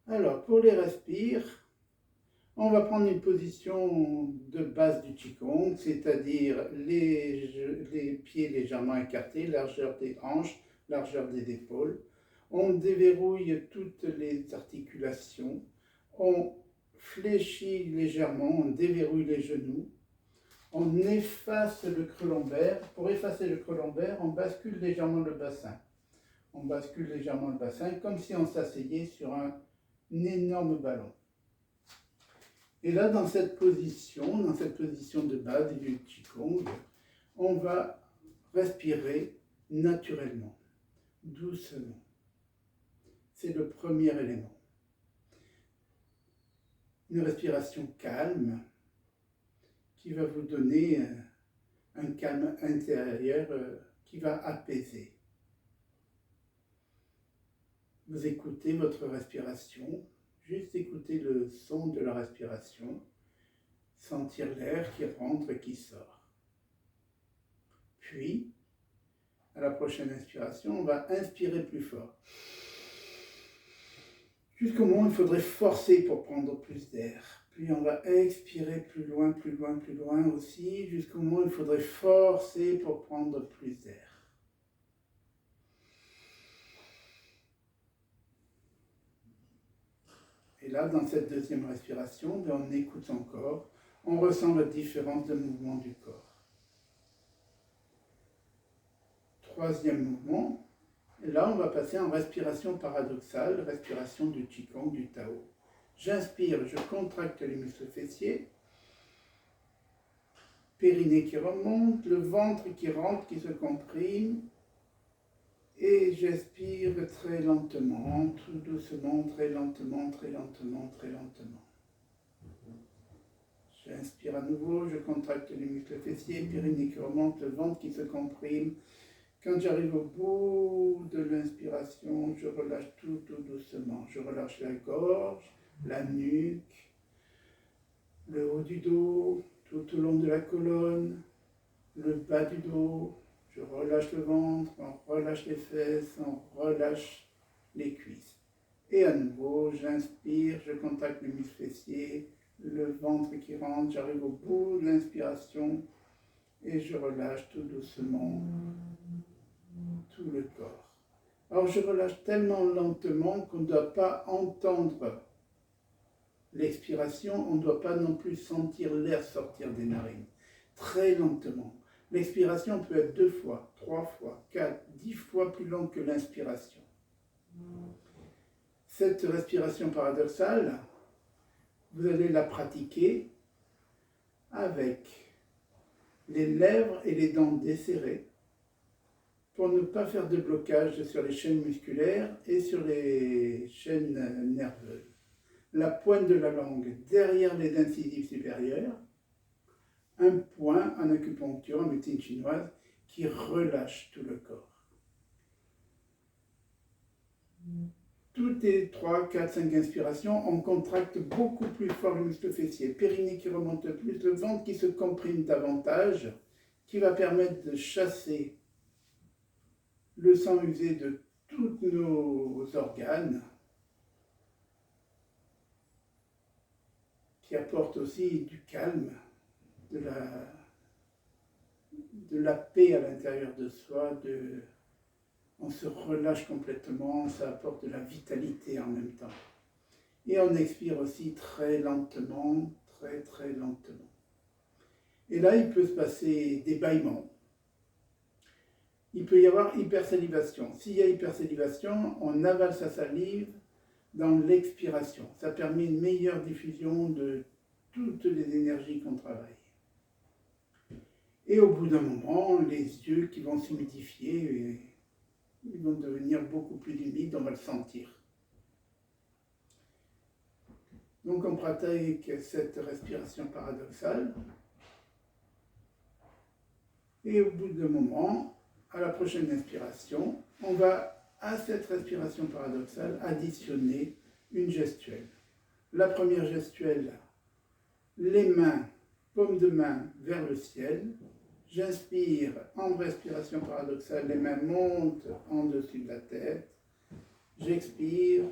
Alors, pour les respires, on va prendre une position de base du Qigong, c'est-à-dire les pieds légèrement écartés, largeur des hanches, largeur des épaules. On déverrouille toutes les articulations, on fléchit légèrement, on déverrouille les genoux, on efface le creux lombaire. Pour effacer le creux lombaire, on bascule légèrement le bassin. On bascule légèrement le bassin comme si on s'asseyait sur un énorme ballon. Et là, dans cette position de base du Qigong, on va respirer naturellement, doucement. C'est le premier élément. Une respiration calme qui va vous donner un calme intérieur qui va apaiser. Vous écoutez votre respiration, juste écouter le son de la respiration, sentir l'air qui rentre et qui sort. Puis, à la prochaine inspiration, on va inspirer plus fort. Jusqu'au moment où il faudrait forcer pour prendre plus d'air. Puis on va expirer plus loin, plus loin, plus loin aussi, jusqu'au moment où il faudrait forcer pour prendre plus d'air. Et là, dans cette deuxième respiration, on écoute encore, on ressent la différence de mouvement du corps. Troisième mouvement, et là on va passer en respiration paradoxale, respiration du Qigong, du Tao. J'inspire, je contracte les muscles fessiers, périnée qui remonte, le ventre qui rentre, qui se comprime, et j'expire très lentement, tout doucement, très lentement, très lentement, très lentement. J'inspire à nouveau, je contracte les muscles fessiers, périnée qui remonte, le ventre qui se comprime. Quand j'arrive au bout de l'inspiration, je relâche tout doucement. Je relâche la gorge, la nuque, le haut du dos, tout au long de la colonne, le bas du dos. Je relâche le ventre, on relâche les fesses, on relâche les cuisses. Et à nouveau, j'inspire, je contracte les muscles fessiers, le ventre qui rentre, j'arrive au bout de l'inspiration et je relâche tout doucement tout le corps. Alors je relâche tellement lentement qu'on ne doit pas entendre l'expiration, on ne doit pas non plus sentir l'air sortir des narines. Très lentement. L'expiration peut être 2 fois, 3 fois, 4, 10 fois plus longue que l'inspiration. Cette respiration paradoxale, vous allez la pratiquer avec les lèvres et les dents desserrées pour ne pas faire de blocage sur les chaînes musculaires et sur les chaînes nerveuses. La pointe de la langue derrière les incisives supérieures, un point en acupuncture, en médecine chinoise, qui relâche tout le corps. Toutes les 3, 4, 5 inspirations, on contracte beaucoup plus fort le muscle fessier, périnée qui remonte plus, le ventre qui se comprime davantage, qui va permettre de chasser le sang usé de tous nos organes, qui apporte aussi du calme, de la paix à l'intérieur de soi, on se relâche complètement, ça apporte de la vitalité en même temps. Et on expire aussi très lentement, très très lentement. Et là, il peut se passer des bâillements. Il peut y avoir hypersalivation. S'il y a hypersalivation, on avale sa salive dans l'expiration. Ça permet une meilleure diffusion de toutes les énergies qu'on travaille. Et au bout d'un moment, les yeux qui vont s'humidifier, ils vont devenir beaucoup plus humides, on va le sentir. Donc on pratique cette respiration paradoxale. Et au bout d'un moment, à la prochaine inspiration, on va à cette respiration paradoxale additionner une gestuelle. La première gestuelle, les mains, paume de main vers le ciel. J'inspire en respiration paradoxale, les mains montent en dessus de la tête. J'expire,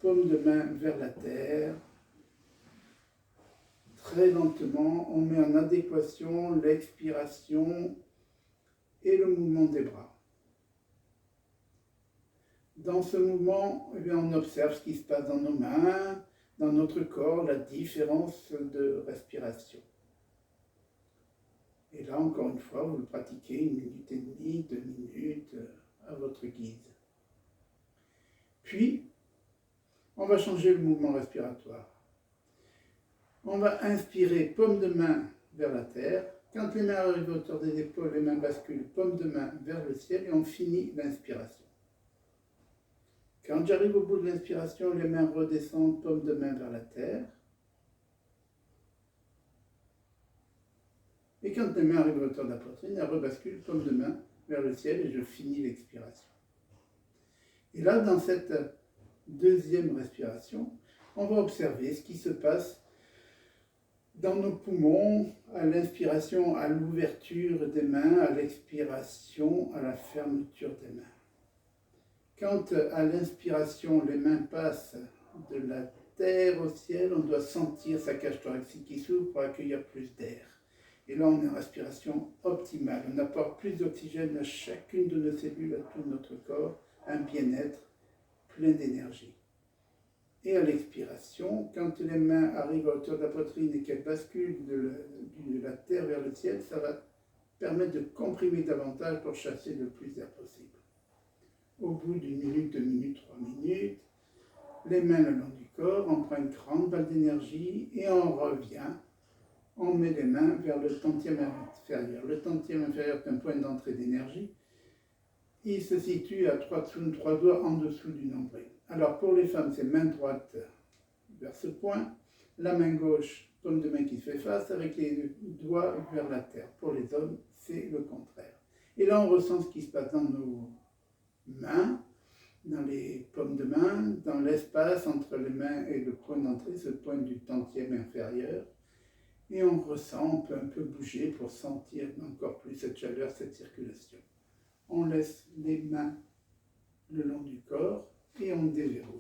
paume de main vers la terre. Très lentement, on met en adéquation l'expiration et le mouvement des bras. Dans ce mouvement, on observe ce qui se passe dans nos mains, dans notre corps, la différence de respiration. Et là, encore une fois, vous le pratiquez 1 minute et demie, 2 minutes, à votre guise. Puis, on va changer le mouvement respiratoire. On va inspirer, paume de main vers la terre. Quand les mains arrivent à hauteur des épaules, les mains basculent, paume de main vers le ciel et on finit l'inspiration. Quand j'arrive au bout de l'inspiration, les mains redescendent, paume de main vers la terre. Et quand les mains arrivent à hauteur de la poitrine, elles rebasculent, paume de main vers le ciel et je finis l'expiration. Et là, dans cette deuxième respiration, on va observer ce qui se passe dans nos poumons, à l'inspiration, à l'ouverture des mains, à l'expiration, à la fermeture des mains. Quand à l'inspiration, les mains passent de la terre au ciel, on doit sentir sa cage thoracique qui s'ouvre pour accueillir plus d'air. Et là, on est en respiration optimale. On apporte plus d'oxygène à chacune de nos cellules, à tout notre corps, un bien-être plein d'énergie. Et à l'expiration, quand les mains arrivent à hauteur de la poitrine et qu'elles basculent de la terre vers le ciel, ça va permettre de comprimer davantage pour chasser le plus d'air possible. Au bout d'1 minute, 2 minutes, 3 minutes, les mains le long du corps, on prend une grande balle d'énergie et on revient. On met les mains vers le tantième inférieur. Le tantième inférieur est un point d'entrée d'énergie. Il se situe à 3 doigts en dessous du nombril. Alors pour les femmes, c'est main droite vers ce point, la main gauche, paume de main qui se fait face, avec les doigts vers la terre. Pour les hommes, c'est le contraire. Et là, on ressent ce qui se passe dans nos mains, dans les paumes de main, dans l'espace entre les mains et le point d'entrée, ce point du tantième inférieur. Et on ressent, on peut un peu bouger pour sentir encore plus cette chaleur, cette circulation. On laisse les mains le long du corps et on déverrouille.